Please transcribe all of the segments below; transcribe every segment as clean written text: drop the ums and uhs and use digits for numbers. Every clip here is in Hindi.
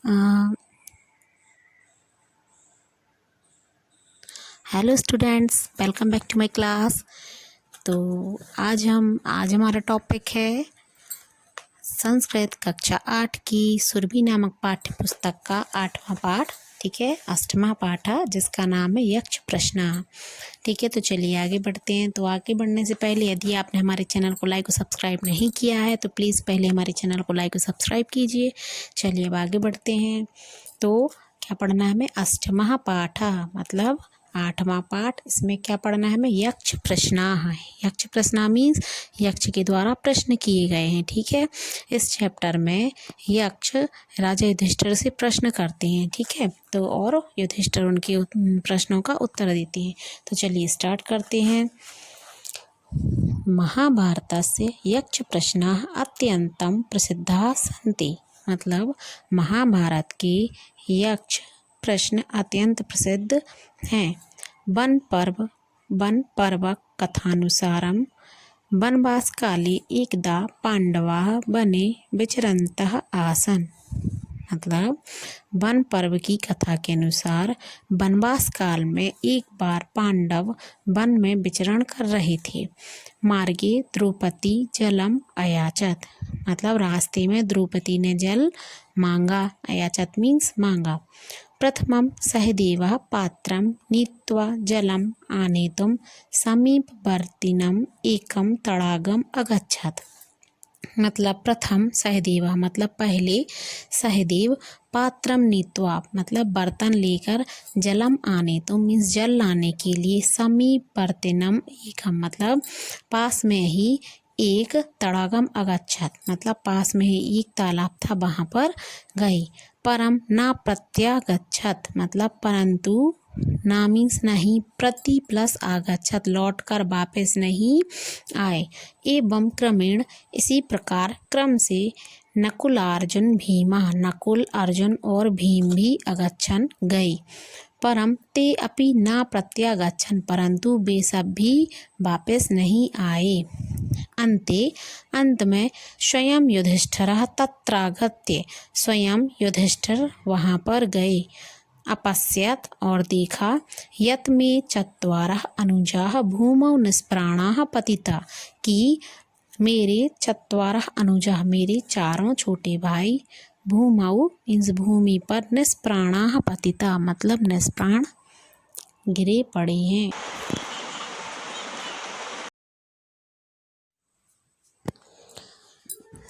Hello students, welcome back to my class. तो आज हमारा टॉपिक है संस्कृत कक्षा 8 की सुरभि नामक पाठ्य पुस्तक का 8वां पाठ। ठीक है, 8वां पाठ है जिसका नाम है यक्ष प्रश्न। ठीक है, तो चलिए आगे बढ़ते हैं। तो आगे बढ़ने से पहले यदि आपने हमारे चैनल को लाइक और सब्सक्राइब नहीं किया है तो प्लीज़ पहले हमारे चैनल को लाइक और सब्सक्राइब कीजिए। चलिए अब आगे बढ़ते हैं। तो क्या पढ़ना है हमें? 8वां पाठ मतलब 8वां पाठ। इसमें क्या पढ़ना है हमें? यक्ष प्रश्ना है। यक्ष प्रश्ना मीन्स यक्ष के द्वारा प्रश्न किए गए हैं। ठीक है, इस चैप्टर में यक्ष राजा युधिष्ठिर से प्रश्न करते हैं। ठीक है, तो और युधिष्ठिर उनके प्रश्नों का उत्तर देते हैं। तो चलिए स्टार्ट करते हैं। महाभारतस्य यक्ष प्रश्नाः अत्यन्तं प्रसिद्धाः सन्ति। मतलब महाभारत के यक्ष प्रश्न अत्यंत प्रसिद्ध हैं। वन पर्व कथानुसारं वनवास काले एकदा पांडवाः वने विचरन्तः आसन्। मतलब वन पर्व की कथा के अनुसार वनवास काल में एक बार पांडव वन में विचरण कर रहे थे। मार्गे द्रौपदी जलम अयाचत। मतलब रास्ते में द्रौपदी ने जल मांगा। अयाचत मीन्स मांगा। प्रथमं सहदेवः पात्रं नीत्वा जलम आनेतुं समीपवर्तिनम् एकं तडागम् अगच्छत्। मतलब प्रथम सहदेवा मतलब पहले सहदेव पात्रम नीत्वा मतलब बर्तन लेकर जलम आने तो मीन्स जल लाने के लिए समीपवर्तिनम एकम मतलब पास में ही एक तड़ागम अगच्छत मतलब पास में ही एक तालाब था वहाँ पर गए। परम ना प्रत्यागच्छत मतलब परंतु ना मीन्स नहीं, प्रति प्लस आगच्छत लौट कर वापस नहीं आए। एवं क्रमेण इसी प्रकार क्रम से नकुलार्जुन भीमा नकुल अर्जुन और भीम भी अगच्छन गए। परम ते अपि न प्रत्यागच्छन परंतु वे सब भी वापस नहीं आए। अंत में स्वयं युधिष्ठिरः तत्रागत्य स्वयं युधिष्ठिर वहाँ पर गए। अपश्यत और देखा यत में चत्वारः अनुजाः भूमौ निष्प्राणाः पतिता कि मेरे चत्वारः अनुजाः मेरे चारों छोटे भाई भूमौ मीन्स भूमि पर निष्प्राणाः पतिता मतलब निष्प्राण गिरे पड़े हैं।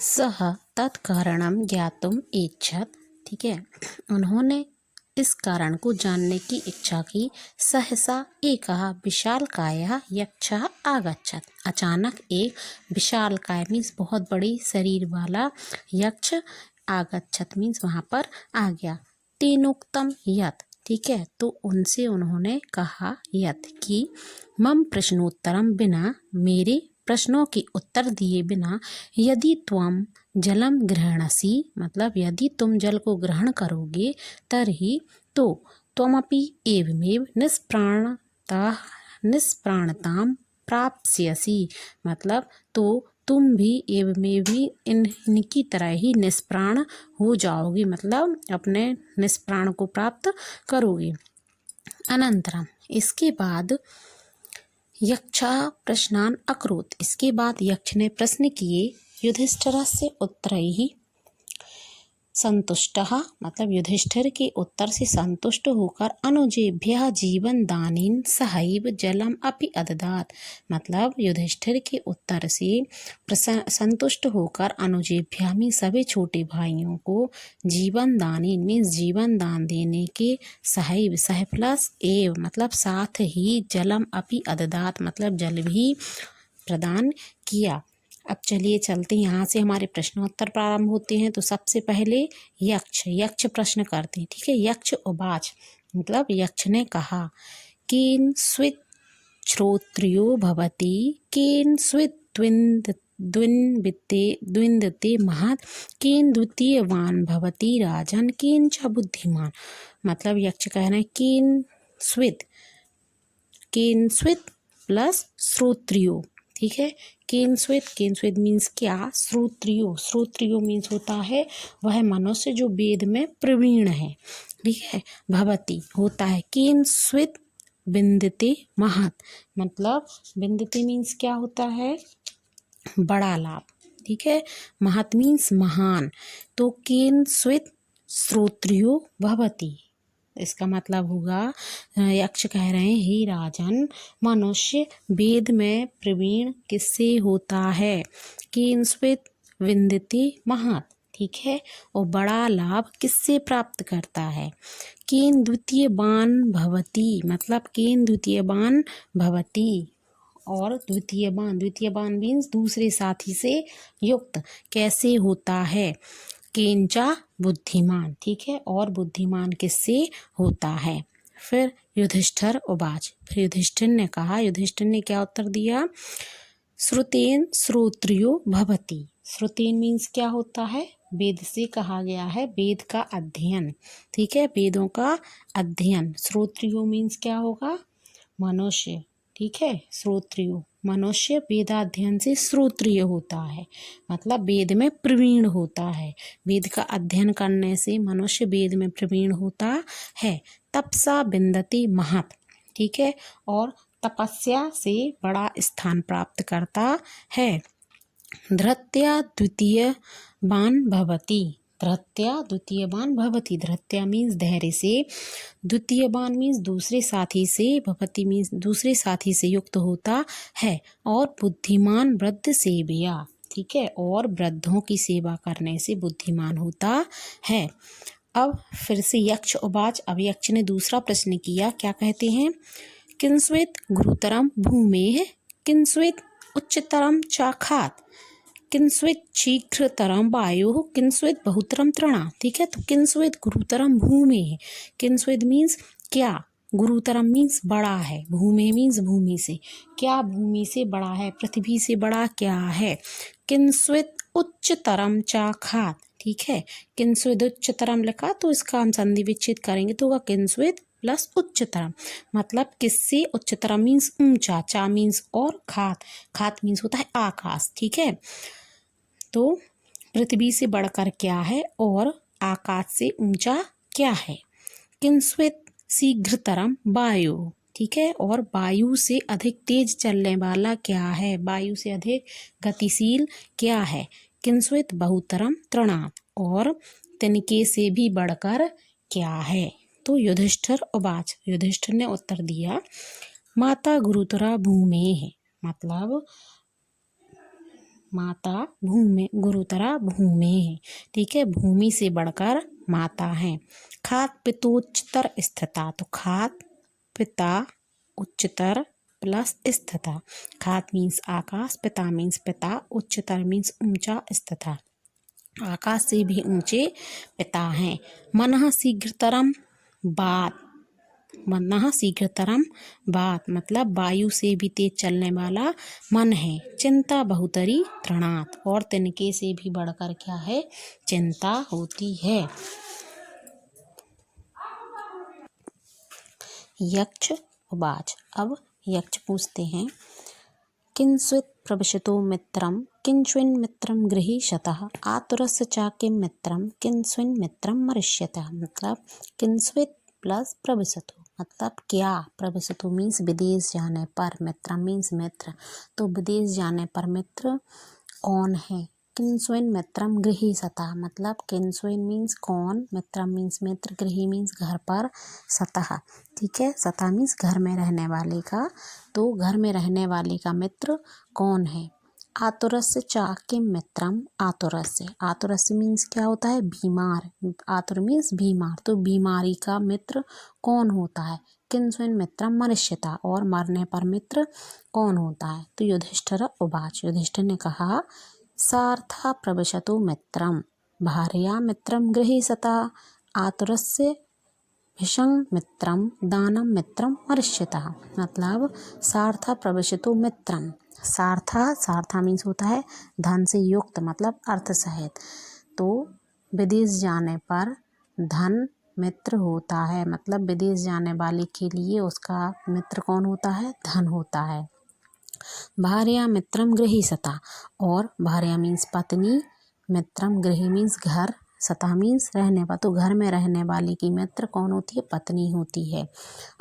सह तत्कारणम ज्ञातुम इच्छत। ठीक है, उन्होंने इस कारण को जानने की इच्छा की। सहसा एकः विशालकायः यक्षः आगच्छत। अचानक एक विशालकाय मीन्स बहुत बड़ी शरीर वाला यक्ष आगच्छत मीन्स वहाँ पर आ गया। तेनोक्तम यत्। ठीक है, तो उनसे उन्होंने कहा यत् कि मम प्रश्नोत्तरम बिना मेरे प्रश्नों के उत्तर दिए बिना यदि त्वम जलम गृह्णसि मतलब यदि तुम जल को ग्रहण करोगे तर्हि तो त्वमपि एवमेव निष्प्राणतां प्राप्स्यसि मतलब तो तुम भी एवमेव भी इनकी तरह ही निष्प्राण हो जाओगे मतलब अपने निष्प्राण को प्राप्त करोगे। अनंतरम इसके बाद यक्षा प्रश्नान अकरोत्। इसके बाद यक्ष ने प्रश्न किए। युधिष्ठिरस्य उत्तरैः संतुष्टः मतलब युधिष्ठिर के उत्तर से संतुष्ट होकर अनुजेभ्यः जीवन दानेन सहैव जलम अपि अददात्। मतलब युधिष्ठिर के उत्तर से संतुष्ट होकर अनुजेभ्यः में सभी छोटे भाइयों को जीवन दानेन मीन्स जीवन दान देने के सहैव सह प्लस एव मतलब साथ ही जलम अपि अददात् मतलब जल भी प्रदान किया। अब चलिए चलते हैं, यहाँ से हमारे प्रश्नोत्तर प्रारंभ होते हैं। तो सबसे पहले यक्ष प्रश्न करते हैं। ठीक है, यक्ष उवाच मतलब यक्ष ने कहा केन स्वित श्रोत्रियो भवति केन स्वित द्विन्दते महत् केन द्वितीयवान भवति राजन केन च बुद्धिमान। मतलब यक्ष कहना है केन स्वित प्लस श्रोत्रियो। ठीक है, केनस्वित मीन्स क्या? श्रोत्रियो मीन्स होता है वह मनुष्य जो वेद में प्रवीण है, ठीक है। भवति होता है केनस्वित विंदते महत्, मतलब विंदते मीन्स क्या होता है? बड़ा लाभ, ठीक है। महत् मीन्स महान, तो केनस्वित श्रोत्रियो भवति, इसका मतलब होगा यक्ष कह रहे हैं हे राजन, मनुष्य वेद में प्रवीण किससे होता है? केनस्वित विंदते महत्, ठीक है। और बड़ा लाभ किससे प्राप्त करता है? केन द्वितीयवान भवति, मतलब केन द्वितीयवान भवति। और द्वितीयवान मीन्स दूसरे साथी से युक्त कैसे होता है? केंचा बुद्धिमान, ठीक है। और बुद्धिमान किससे होता है? फिर युधिष्ठिर उवाच, फिर युधिष्ठिर ने कहा, युधिष्ठिर ने क्या उत्तर दिया? श्रुतेन श्रोत्रियो भवति। श्रुतेन मीन्स क्या होता है? वेद से कहा गया है, वेद का अध्ययन, ठीक है, वेदों का अध्ययन। श्रोत्रियो मीन्स क्या होगा? मनुष्य, ठीक है। श्रोत्रियो मनुष्य वेदाध्ययन से श्रोत्रिय होता है, मतलब वेद में प्रवीण होता है। वेद का अध्ययन करने से मनुष्य वेद में प्रवीण होता है। तपसा विंदते महत्, ठीक है। और तपस्या से बड़ा स्थान प्राप्त करता है। धृत्या द्वितीयवान भवति, धृत्या द्वितीयवान भवति, धृत्या मीन्स धैर्य से, द्वितीयवान मीन्स दूसरे साथी से, भवति मीन्स दूसरे साथी से युक्त होता है। और बुद्धिमान वृद्ध सेवया, ठीक है। और वृद्धों की सेवा करने से बुद्धिमान होता है। अब फिर से यक्ष उवाच, अब यक्ष ने दूसरा प्रश्न किया, क्या कहते हैं? किंस्वित गुरुतरम भूमेः किंस्वित उच्चतरम चाखात किंस्वित शीघ्रतरम वायुः किंस्वित बहुतरम तृणात्, ठीक है। तो किंस्वित गुरुतरम भूमेः, किंस्वित मीन्स क्या, गुरुतरम मीन्स बड़ा है, भूमि मीन्स भूमि से, क्या भूमि से बड़ा है, पृथ्वी से बड़ा क्या है? किंस्वित उच्चतरम चाखात, ठीक है। किंस्वित उच्चतरम लिखा तो इसका हम संधि विच्छेद करेंगे तो होगा किंस्वित प्लस उच्चतरम, मतलब किससे? उच्चतरम मीन्स ऊंचा, चा मीन्स और, खात मीन्स होता है आकाश, ठीक है। तो पृथ्वी से बढ़कर क्या है और आकाश से ऊंचा क्या है? किंस्वित शीघ्रतरम वायु, ठीक है। और वायु से अधिक तेज चलने वाला क्या है? वायु से अधिक गतिशील क्या है? किंस्वित बहुतरम तृणात्, और तिनके से भी बढ़कर क्या है? तो युधिष्ठिर उवाच, युधिष्ठिर ने उत्तर दिया, माता गुरुतरा भूमेः, मतलब माता भूमि गुरुतरा भूमेः, ठीक है, भूमि से बढ़कर माता है। खात पितोच्चतर स्थिता, तो खात पिता उच्चतर प्लस स्थिता, खात मीन्स आकाश, पिता मीन्स पिता, उच्चतर मीन्स ऊंचा, स्थिता आकाश से भी ऊंचे पिता हैं। मनः शीघ्रतरम बात, मनः शीघ्रतरम बात, मतलब वायु से भी तेज चलने वाला मन है। चिंता बहुतरी तृणात्, और तिनके से भी बढ़कर क्या है? चिंता होती है। यक्ष उवाच, अब यक्ष पूछते हैं, किंस्वित प्रविशतो मित्रम किंस्विन् मित्रम गृहीषतः आतुरस्य च किं मित्रम किंस्विन् मित्रम मरिष्यतः, मतलब किंस्वित प्लस प्रविशतो, मतलब क्या? प्रविशतो मीन्स विदेश जाने पर, मित्रम मीन्स मित्र, तो विदेश जाने पर मित्र कौन है? किंस्विन् मित्रम गृहीषतः, मतलब किंस्विन् मीन्स कौन, मित्रम मीन्स मित्र, गृही मीन्स घर पर, सतः, ठीक है। सतः मीन्स घर में रहने वाले का, तो घर में रहने वाले का मित्र कौन है? आतुरस्य च किं मित्रम, आतुरस्य मीन्स क्या होता है? बीमार, आतुर मीन्स बीमार, तो बीमारी का मित्र कौन होता है? किंस्विन् मित्रम मरिष्यतः, और मरने पर मित्र कौन होता है? तो युधिष्ठिर उवाच, युधिष्ठिर ने कहा, सार्था प्रविशतो मित्रम भार्या मित्रम गृहीषतः आतुरस्य भिषं मित्रम दानम मित्रम मरिष्यतः, मतलब सार्था प्रविशतो मित्रम, सार्था मीन्स होता है धन से युक्त, मतलब अर्थ सहित, तो विदेश जाने पर धन मित्र होता है, मतलब विदेश जाने वाले के लिए उसका मित्र कौन होता है? धन होता है। भार्या मित्रम गृही सता, और भार्या मीन्स पत्नी, मित्रम गृही मीन्स घर, सता मीन्स रहने वाला, तो घर में रहने वाले की मित्र कौन होती है? पत्नी होती है।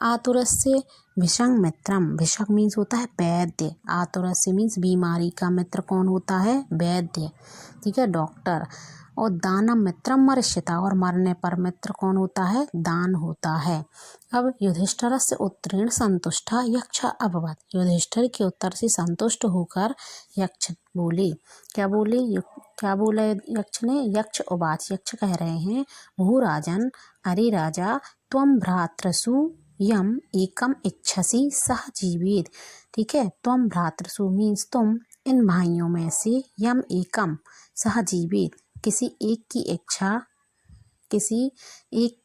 आतुरस्य भिषंग मित्रम, भिषंग मीन्स होता है वैद्य, आतुरस्य मीन्स बीमारी का मित्र कौन होता है? वैद्य, ठीक है, डॉक्टर। और दानम मित्रम मर्ष्यता, और मरने पर मित्र कौन होता है? दान होता है। अब युधिष्ठिरस्य उत्तरेण संतुष्टा यक्ष अभवत्, युधिष्ठिर के उत्तर से संतुष्ट होकर यक्ष बोले, क्या बोले? क्या बोला यक्ष ने? यक्ष उवाच, यक्ष कह रहे हैं, भूराजन, अरे राजा, त्वं भ्रातृसु यम एकम इच्छसि सह जीवेत, ठीक है, त्वं भ्रातृसु मीन्स तुम इन भाइयों में से यम एकम सह जीवेत, किसी एक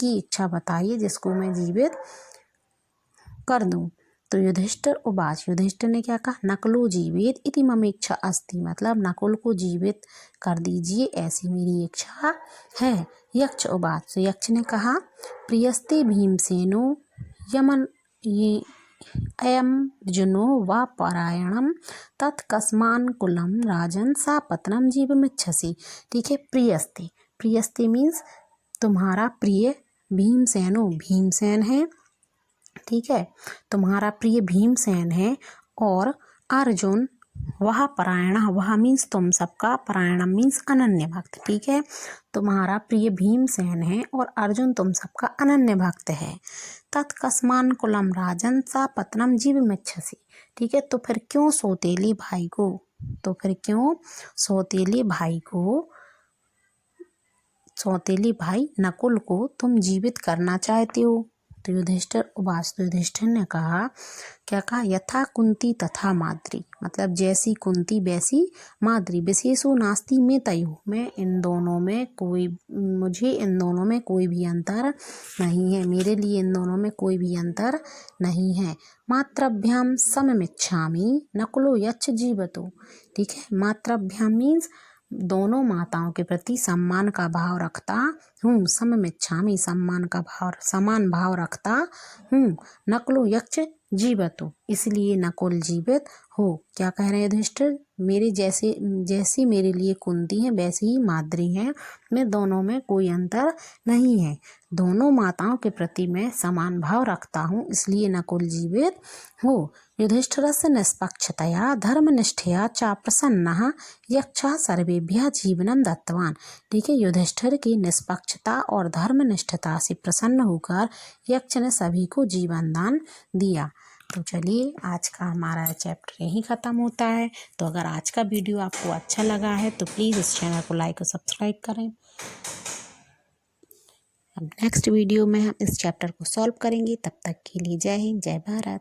की इच्छा बताइए जिसको मैं जीवित कर दूं। तो युधिष्ठिर उवाच, युधिष्ठिर ने क्या कहा? नकुलो जीवेत इति मम इच्छा अस्ति, मतलब नकुल को जीवित कर दीजिए ऐसी मेरी इच्छा है। यक्ष उवाच, तो यक्ष ने कहा, प्रियस्ते भीमसेनो यमन ये अयम जुनो वा परायणम तत्कस्मान कुलम राजन सा पत्नम जीवमिच्छसि, ठीक है। प्रियस्ते, प्रियस्ते मीन्स तुम्हारा प्रिय, भीमसेनो भीमसेन है, ठीक है, तुम्हारा प्रिय भीमसेन है, और अर्जुन वह परायण, वह मीन्स तुम सबका, परायणम मीन्स अनन्य भक्त, ठीक है, तुम्हारा प्रिय भीमसेन है और अर्जुन तुम सबका अनन्य भक्त है। तत्कस्मान कुलम राजन सा पत्नम जीवमिच्छसि, ठीक है, तो फिर क्यों सौतेली भाई को, तो फिर क्यों सौतेली भाई नकुल को तुम जीवित करना चाहते हो? तो युधिष्ठिर उवाच, तो युधिष्ठिर ने कहा, क्या कहा? यथा कुंती तथा माद्री, मतलब जैसी कुंती वैसी माद्री, विशेषो नास्ति में तयो, मैं इन दोनों में कोई, मुझे इन दोनों में कोई भी अंतर नहीं है, मेरे लिए इन दोनों में कोई भी अंतर नहीं है। मातृभ्याम सममिच्छामि नकुलो यच्च जीवतो, ठीक है, मातृभ्याम मीन्स दोनों माताओं के प्रति सम्मान का भाव रखता हूँ, सममिच्छामि समान भाव रखता हूँ, नकुलो यक्ष जीवतो, इसलिए नकुल जीवित हो। क्या कह रहे हैं युधिष्ठिर? मेरे जैसी मेरे लिए कुंती है वैसी ही माद्री है, मैं दोनों में कोई अंतर नहीं है, दोनों माताओं के प्रति मैं समान भाव रखता हूँ, इसलिए नकुल जीवित हो। युधिष्ठिरस्य निष्पक्षतया धर्मनिष्ठया च प्रसन्नः यक्षः सर्वेभ्यः जीवनं दत्तवान, ठीक है, युधिष्ठिर की निष्पक्षता और धर्मनिष्ठता से प्रसन्न होकर यक्ष ने सभी को जीवन दान दिया। तो चलिए आज का हमारा चैप्टर यहीं ख़त्म होता है। तो अगर आज का वीडियो आपको अच्छा लगा है तो प्लीज़ इस चैनल को लाइक और सब्सक्राइब करें। अब नेक्स्ट वीडियो में हम इस चैप्टर को सॉल्व करेंगे। तब तक के लिए जय हिंद, जय भारत।